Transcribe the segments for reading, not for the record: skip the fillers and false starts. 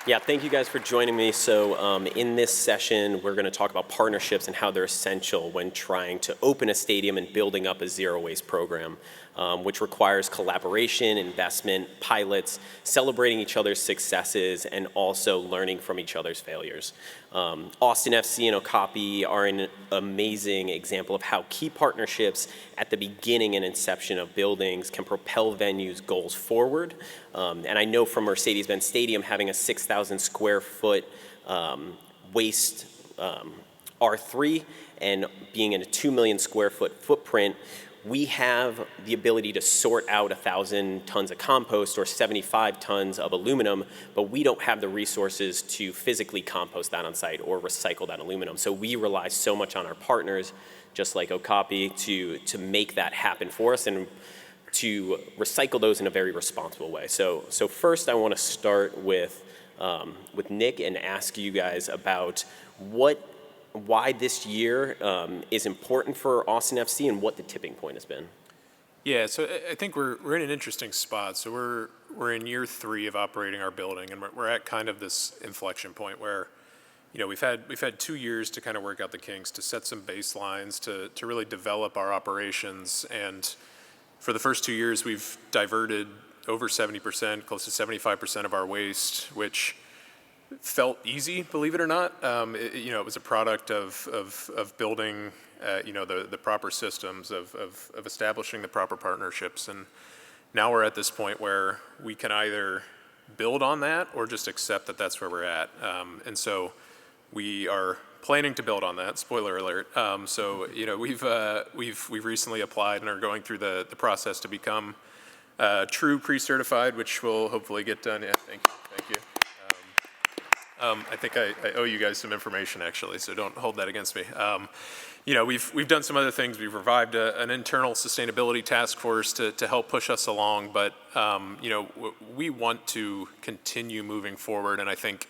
Yeah, thank you guys for joining me. So in this session, we're going to talk about partnerships and how they're essential when trying to open a stadium and building up a zero waste program, which requires collaboration, investment, pilots, celebrating each other's successes, and also learning from each other's failures. Austin FC and Okapi are an amazing example of how key partnerships at the beginning and inception of buildings can propel venues' goals forward. And I know from Mercedes-Benz Stadium having a 6,000 square foot waste R3 and being in a 2 million square foot footprint, we have the ability to sort out 1,000 tons of compost or 75 tons of aluminum, but we don't have the resources to physically compost that on site or recycle that aluminum. So we rely so much on our partners, just like Okapi, to make that happen for us and to recycle those in a very responsible way. So first I want to start with Nick and ask you guys about why this year is important for Austin FC and what the tipping point has been. Yeah, so I think we're in an interesting spot. So we're in year 3 of operating our building, and we're at kind of this inflection point where, you know, we've had 2 years to kind of work out the kinks, to set some baselines, to really develop our operations. And for the first 2 years, we've diverted over 70%, close to 75% of our waste, which felt easy, believe it or not. It was a product of building, the proper systems, of establishing the proper partnerships. And now we're at this point where we can either build on that or just accept that that's where we're at. And so we are planning to build on that. Spoiler alert. We've recently applied and are going through the process to become true pre-certified, which will hopefully get done. Yeah, thank you. I think I owe you guys some information, actually, so don't hold that against me. We've done some other things. We've revived an internal sustainability task force to help push us along, but we want to continue moving forward, and I think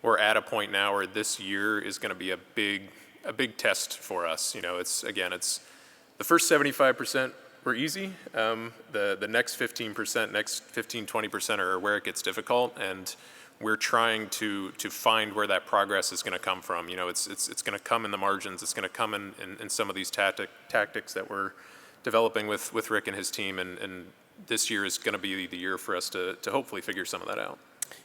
we're at a point now where this year is going to be a big test for us. It's the first 75% were easy. The next 15%, next 15-20% are where it gets difficult, and we're trying to find where that progress is going to come from. It's going to come in the margins. It's going to come in some of these tactics that we're developing with Rick and his team, and this year is going to be the year for us to hopefully figure some of that out.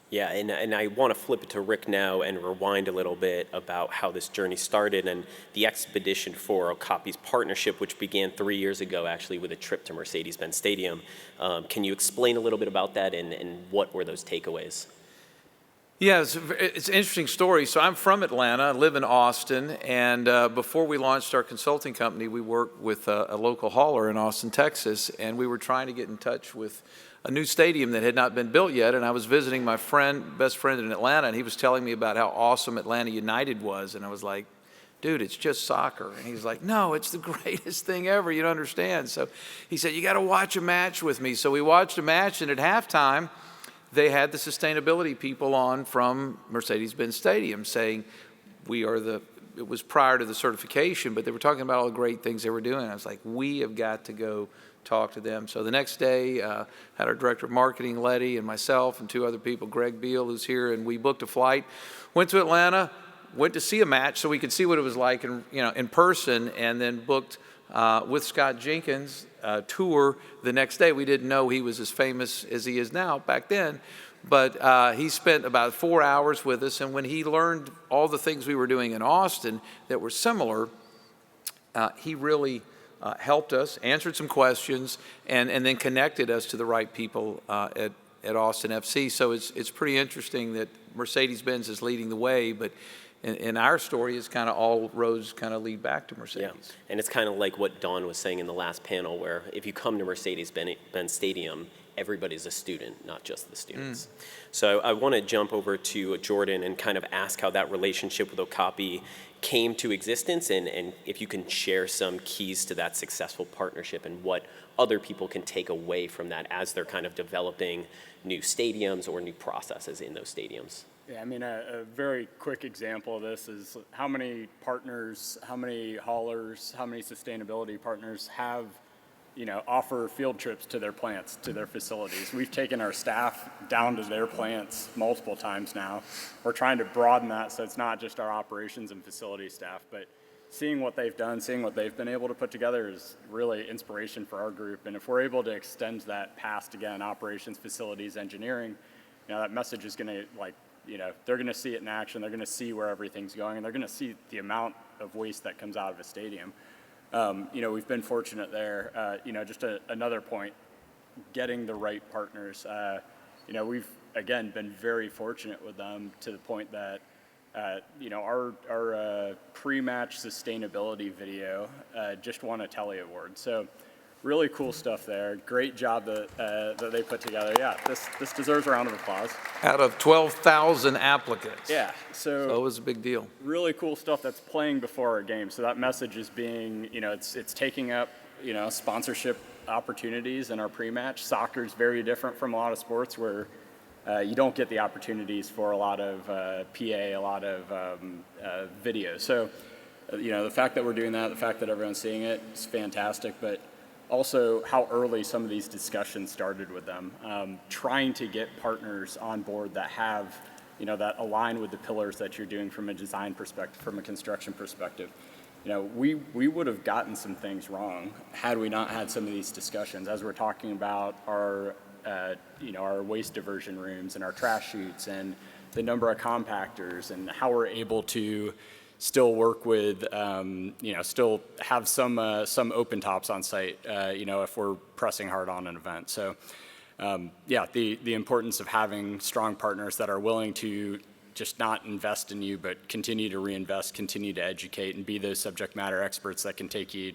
Yeah, and I want to flip it to Rick now and rewind a little bit about how this journey started and the expedition for Okapi's partnership, which began 3 years ago, actually, with a trip to Mercedes-Benz Stadium. Can you explain a little bit about that and what were those takeaways? Yeah, it's an interesting story. So I'm from Atlanta, I live in Austin, and before we launched our consulting company, we worked with a local hauler in Austin, Texas, and we were trying to get in touch with a new stadium that had not been built yet. And I was visiting my best friend in Atlanta, and he was telling me about how awesome Atlanta United was, and I was like, dude, it's just soccer. And he's like, no, it's the greatest thing ever, you don't understand. So he said, you got to watch a match with me. So we watched a match, and at halftime, they had the sustainability people on from Mercedes-Benz Stadium saying, it was prior to the certification, but they were talking about all the great things they were doing. I was like, we have got to go talk to them. So the next day, had our director of marketing, Letty, and myself and 2 other people, Greg Beal, who's here, and we booked a flight, went to Atlanta, went to see a match so we could see what it was like in person, and then booked with Scott Jenkins tour the next day. We didn't know he was as famous as he is now back then, but he spent about 4 hours with us, and when he learned all the things we were doing in Austin that were similar, he really helped us, answered some questions, and then connected us to the right people at Austin FC. So it's pretty interesting that Mercedes-Benz is leading the way, but in our story, it's kind of all roads kind of lead back to Mercedes. Yeah, and it's kind of like what Dawn was saying in the last panel, where if you come to Mercedes-Benz Stadium, everybody's a student, not just the students. So I want to jump over to Jordan and kind of ask how that relationship with Okapi came to existence, and if you can share some keys to that successful partnership and what other people can take away from that as they're kind of developing new stadiums or new processes in those stadiums. Yeah, I mean, a very quick example of this is how many partners, how many haulers, how many sustainability partners have offer field trips to their plants, to their facilities. We've taken our staff down to their plants multiple times now. We're trying to broaden that so it's not just our operations and facility staff, but seeing what they've done, seeing what they've been able to put together is really inspiration for our group. And if we're able to extend that past, again, operations, facilities, engineering, that message is going to, they're going to see it in action. They're going to see where everything's going, and they're going to see the amount of waste that comes out of a stadium. We've been fortunate there. Just another point, getting the right partners. We've, again, been very fortunate with them to the point that, our pre-match sustainability video just won a Telly Award. So really cool stuff there. Great job that they put together. Yeah, this deserves a round of applause. Out of 12,000 applicants. Yeah, So it was a big deal. really cool stuff that's playing before our game. So that message is being, it's taking up, sponsorship opportunities in our pre-match. Soccer's very different from a lot of sports where you don't get the opportunities for a lot of PA, a lot of video. So, the fact that we're doing that, the fact that everyone's seeing it is fantastic, but also how early some of these discussions started with them, trying to get partners on board that have, that align with the pillars that you're doing from a design perspective, from a construction perspective. We would have gotten some things wrong had we not had some of these discussions as we're talking about our waste diversion rooms and our trash chutes and the number of compactors and how we're able to still work with, still have some open tops on site, if we're pressing hard on an event. So, the importance of having strong partners that are willing to just not invest in you, but continue to reinvest, continue to educate, and be those subject matter experts that can take you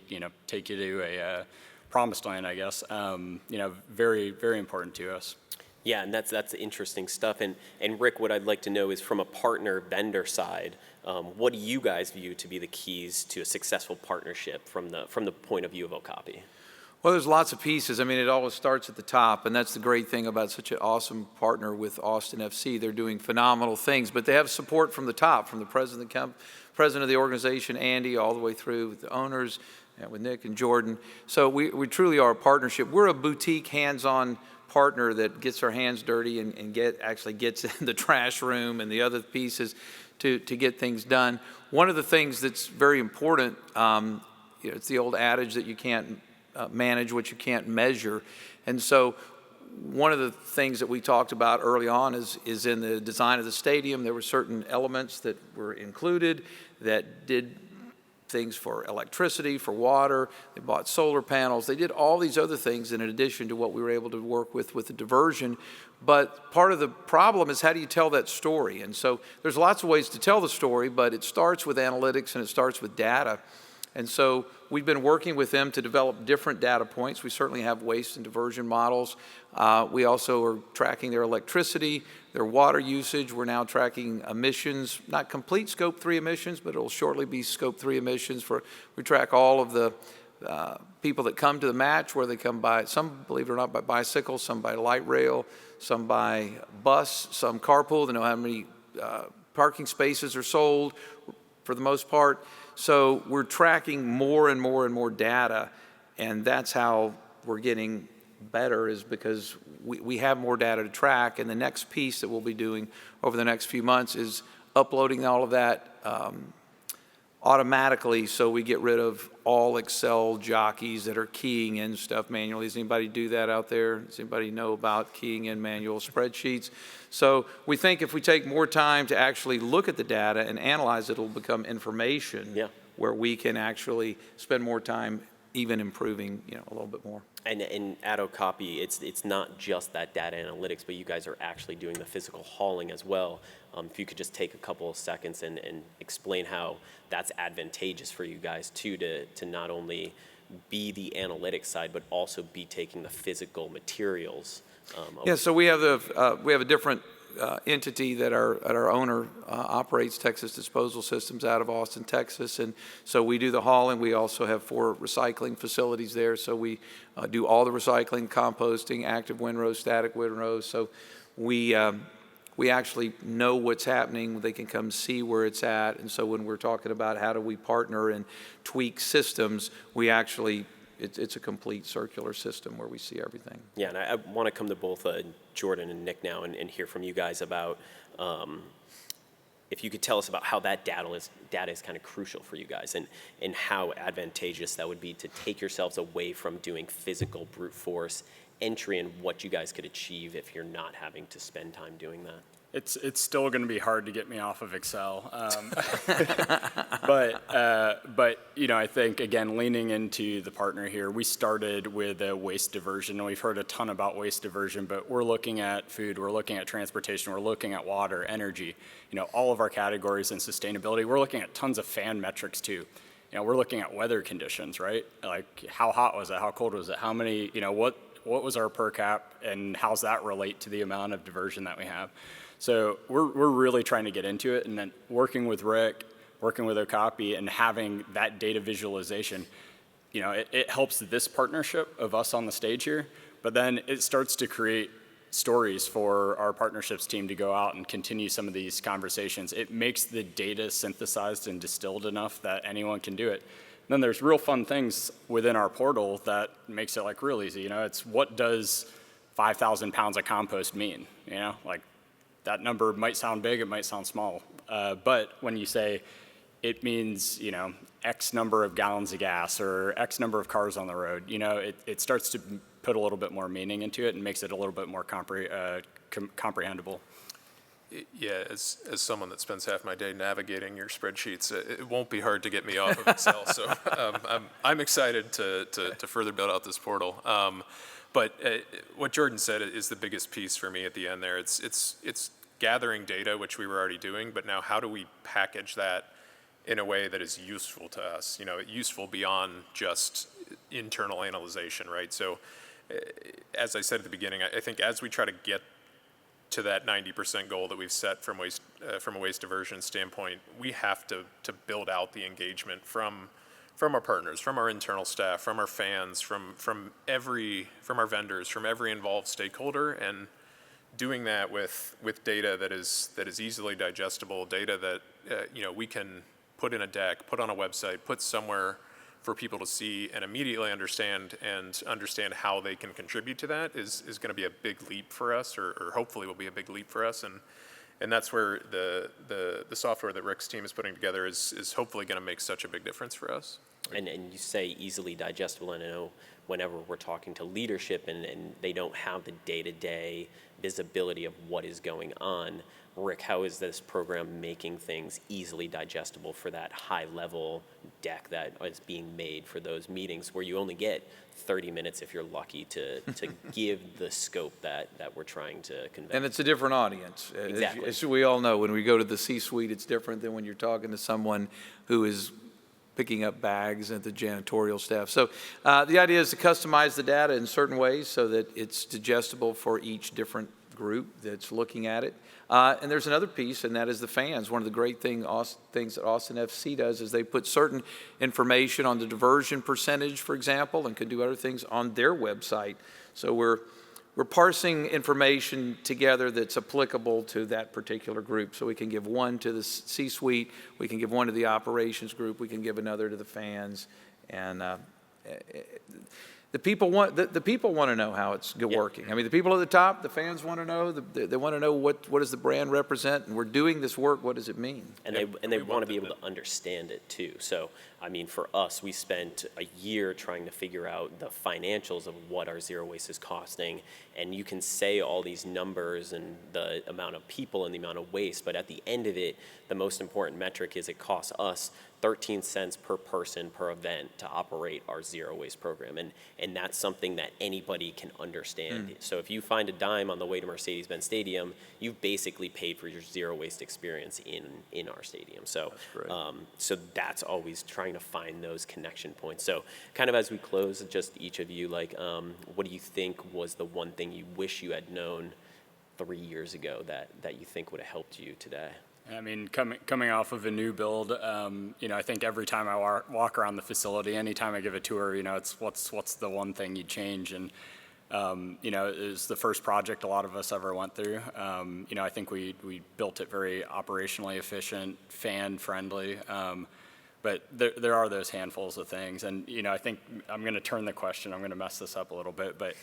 to a promised land, I guess. Very, very important to us. Yeah, and that's interesting stuff. And Rick, what I'd like to know is from a partner vendor side, what do you guys view to be the keys to a successful partnership from the point of view of Okapi? Well, there's lots of pieces. I mean, it always starts at the top, and that's the great thing about such an awesome partner with Austin FC. They're doing phenomenal things, but they have support from the top, from the president of the organization, Andy, all the way through with the owners, with Nick and Jordan. So we truly are a partnership. We're a boutique, hands-on partner that gets our hands dirty and actually gets in the trash room and the other pieces to get things done. One of the things that's very important, it's the old adage that you can't manage what you can't measure. And so one of the things that we talked about early on is in the design of the stadium, there were certain elements that were included that did things for electricity, for water. They bought solar panels. They did all these other things in addition to what we were able to work with the diversion. But part of the problem is how do you tell that story? And so there's lots of ways to tell the story, but it starts with analytics and it starts with data. And so we've been working with them to develop different data points. We certainly have waste and diversion models. We also are tracking their electricity, their water usage. We're now tracking emissions, not complete Scope 3 emissions, but it'll shortly be Scope 3 emissions. We track all of the people that come to the match, where they come by, some, believe it or not, by bicycle, some by light rail, some by bus, some carpool. They know how many parking spaces are sold for the most part. So we're tracking more and more and more data, and that's how we're getting better, is because we have more data to track. And the next piece that we'll be doing over the next few months is uploading all of that automatically, so we get rid of all Excel jockeys that are keying in stuff manually. Does anybody do that out there? Does anybody know about keying in manual spreadsheets? So we think if we take more time to actually look at the data and analyze it, it'll become information where we can actually spend more time even improving, a little bit more. And at Okapi, it's not just that data analytics, but you guys are actually doing the physical hauling as well. If you could just take a couple of seconds and explain how that's advantageous for you guys too, to not only be the analytics side, but also be taking the physical materials. So we have a different entity that our owner operates, Texas Disposal Systems, out of Austin, Texas, and so we do the hauling. We also have 4 recycling facilities there, so we do all the recycling, composting, active windrows, static windrows. So we actually know what's happening. They can come see where it's at, and so when we're talking about how do we partner and tweak systems, we actually it's a complete circular system where we see everything. Yeah, and I want to come to both Jordan and Nick now and hear from you guys about if you could tell us about how that data is kind of crucial for you guys, and how advantageous that would be to take yourselves away from doing physical brute force entry, and what you guys could achieve if you're not having to spend time doing that. It's still going to be hard to get me off of Excel, but I think again, leaning into the partner here, we started with waste diversion, and we've heard a ton about waste diversion, but we're looking at food, we're looking at transportation, we're looking at water, energy, all of our categories in sustainability. We're looking at tons of fan metrics too. We're looking at weather conditions, right? Like how hot was it? How cold was it? How many? What was our per cap, and how's that relate to the amount of diversion that we have? So we're really trying to get into it, and then working with Rick, working with Okapi, and having that data visualization, it helps this partnership of us on the stage here, but then it starts to create stories for our partnerships team to go out and continue some of these conversations. It makes the data synthesized and distilled enough that anyone can do it. And then there's real fun things within our portal that makes it like real easy. It's what does 5,000 pounds of compost mean? Like that number might sound big, it might sound small. But when you say it means, X number of gallons of gas or X number of cars on the road, it starts to put a little bit more meaning into it and makes it a little bit more comprehensible. Yeah, as someone that spends half my day navigating your spreadsheets, it won't be hard to get me off of Excel. So I'm excited to further build out this portal. But what Jordan said is the biggest piece for me at the end there. It's gathering data, which we were already doing, but now how do we package that in a way that is useful to us? Useful beyond just internal analyzation, right? So as I said at the beginning, I think as we try to get to that 90% goal that we've set from a waste diversion standpoint, we have to build out the engagement from our partners, from our internal staff, from our fans, from our vendors, from every involved stakeholder, and doing that with data that is easily digestible, data that we can put in a deck, put on a website, put somewhere for people to see and immediately understand how they can contribute to that is going to be a big leap for us, or hopefully will be a big leap for us. And that's where the software that Rick's team is putting together is hopefully going to make such a big difference for us. And you say easily digestible, and I know whenever we're talking to leadership and they don't have the day-to-day visibility of what is going on, Rick, how is this program making things easily digestible for that high-level deck that is being made for those meetings where you only get 30 minutes if you're lucky to give the scope that we're trying to convey? And it's a different audience. Exactly. As we all know, when we go to the C-suite, it's different than when you're talking to someone who is picking up bags at the janitorial staff. So the idea is to customize the data in certain ways so that it's digestible for each different group that's looking at it. And there's another piece, and that is the fans. One of the great things that Austin FC does is they put certain information on the diversion percentage, for example, and can do other things on their website. So we're parsing information together that's applicable to that particular group. So we can give one to the C-suite, we can give one to the operations group, we can give another to the fans, and the people want to know how it's working. I mean, the people at the top, the fans want to know. They want to know what does the brand represent, and we're doing this work. What does it mean? And they want to be able to understand it too. So I mean, for us, we spent a year trying to figure out the financials of what our zero waste is costing. And you can say all these numbers and the amount of people and the amount of waste, but at the end of it, the most important metric is it costs us 13 cents per person per event to operate our zero waste program. And that's something that anybody can understand. So if you find a dime on the way to Mercedes-Benz Stadium, you've basically paid for your zero waste experience in our stadium. So so that's always trying to find those connection points. So kind of as we close, just each of you, like, what do you think was the one thing you wish you had known 3 years ago that you think would have helped you today? I mean, coming off of a new build, I think every time I walk around the facility, anytime I give a tour, it's what's the one thing you'd change? And, it was the first project a lot of us ever went through. I think we built it very operationally efficient, fan friendly. But there are those handfuls of things. And, I think I'm going to turn the question, I'm going to mess this up a little bit, but,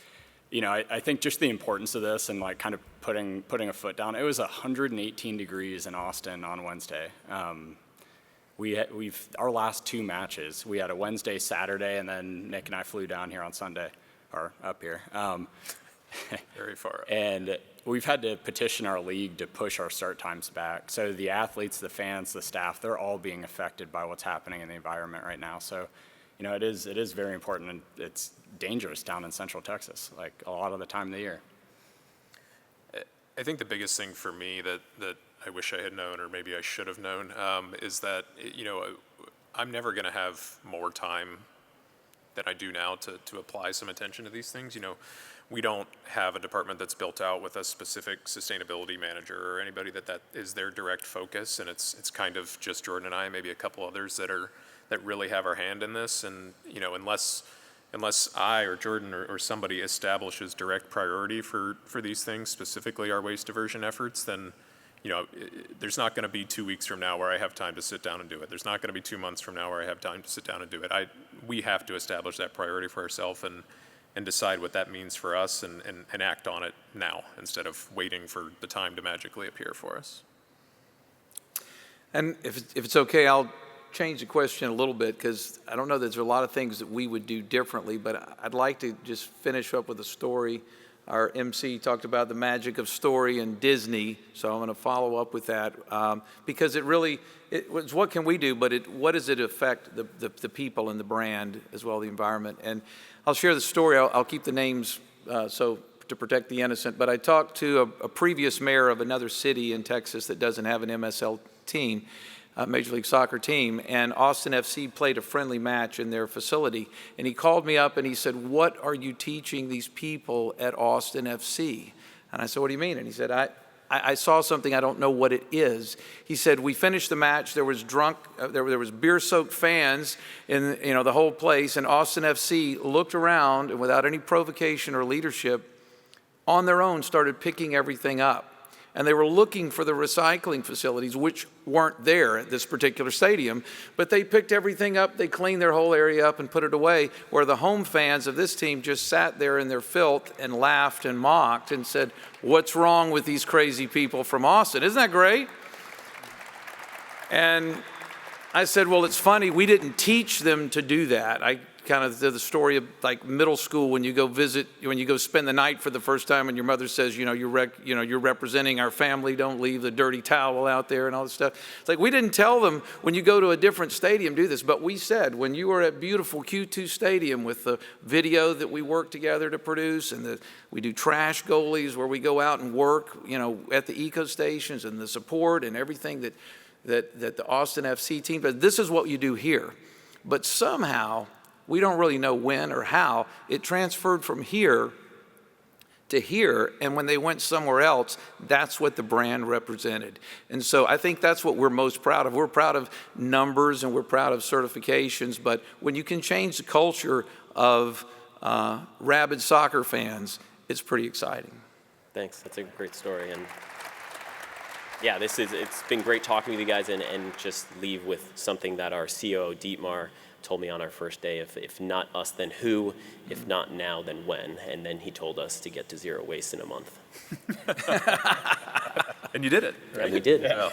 I think just the importance of this and like kind of putting a foot down. It was 118 degrees in Austin on Wednesday. Our last 2 matches, we had a Wednesday, Saturday, and then Nick and I flew down here on Sunday, or up here. Very far up. And we've had to petition our league to push our start times back. So the athletes, the fans, the staff, they're all being affected by what's happening in the environment right now. So, it is very important, and it's dangerous down in Central Texas, like a lot of the time of the year. I think the biggest thing for me that I wish I had known, or maybe I should have known, is that, I'm never going to have more time than I do now to apply some attention to these things. We don't have a department that's built out with a specific sustainability manager or anybody that is their direct focus, and it's kind of just Jordan and I, maybe a couple others that really have our hand in this. And unless I or Jordan or somebody establishes direct priority for these things, specifically our waste diversion efforts, then there's not going to be 2 weeks from now where I have time to sit down and do it. There's not going to be 2 months from now where I have time to sit down and do it. We have to establish that priority for ourselves and decide what that means for us and act on it now instead of waiting for the time to magically appear for us. And if it's okay, I'll change the question a little bit, because I don't know that there's a lot of things that we would do differently, but I'd like to just finish up with a story. Our MC talked about the magic of story and Disney, so I'm going to follow up with that, because it was what can we do, but what does it affect the people and the brand as well, the environment. And I'll share the story. I'll keep the names so to protect the innocent, but I talked to a previous mayor of another city in Texas that doesn't have an MSL team, Major League Soccer team, and Austin FC played a friendly match in their facility. And he called me up and he said, "What are you teaching these people at Austin FC?" And I said, "What do you mean?" And he said, I saw something, I don't know what it is. He said, "We finished the match, there was beer-soaked fans in the whole place, and Austin FC looked around and without any provocation or leadership, on their own started picking everything up. And they were looking for the recycling facilities, which weren't there at this particular stadium, but they picked everything up, they cleaned their whole area up and put it away, where the home fans of this team just sat there in their filth and laughed and mocked and said, 'What's wrong with these crazy people from Austin?' Isn't that great?" And I said, "Well, it's funny, we didn't teach them to do that." I kind of did the story of like middle school when you go spend the night for the first time and your mother says, you're representing our family, don't leave the dirty towel out there and all this stuff. It's like we didn't tell them when you go to a different stadium, do this, but we said when you were at beautiful Q2 Stadium with the video that we work together to produce, and we do trash goalies where we go out and work, at the eco stations and the support and everything that the Austin FC team does. This is what you do here. But somehow, we don't really know when or how, it transferred from here to here, and when they went somewhere else, that's what the brand represented. And so I think that's what we're most proud of. We're proud of numbers and we're proud of certifications, but when you can change the culture of rabid soccer fans, it's pretty exciting. Thanks, that's a great story. And yeah, it's been great talking with you guys and just leave with something that our COO, Dietmar, told me on our first day, if not us, then who? If not now, then when? And then he told us to get to zero waste in a month. And you did it, right? And we did. Yeah.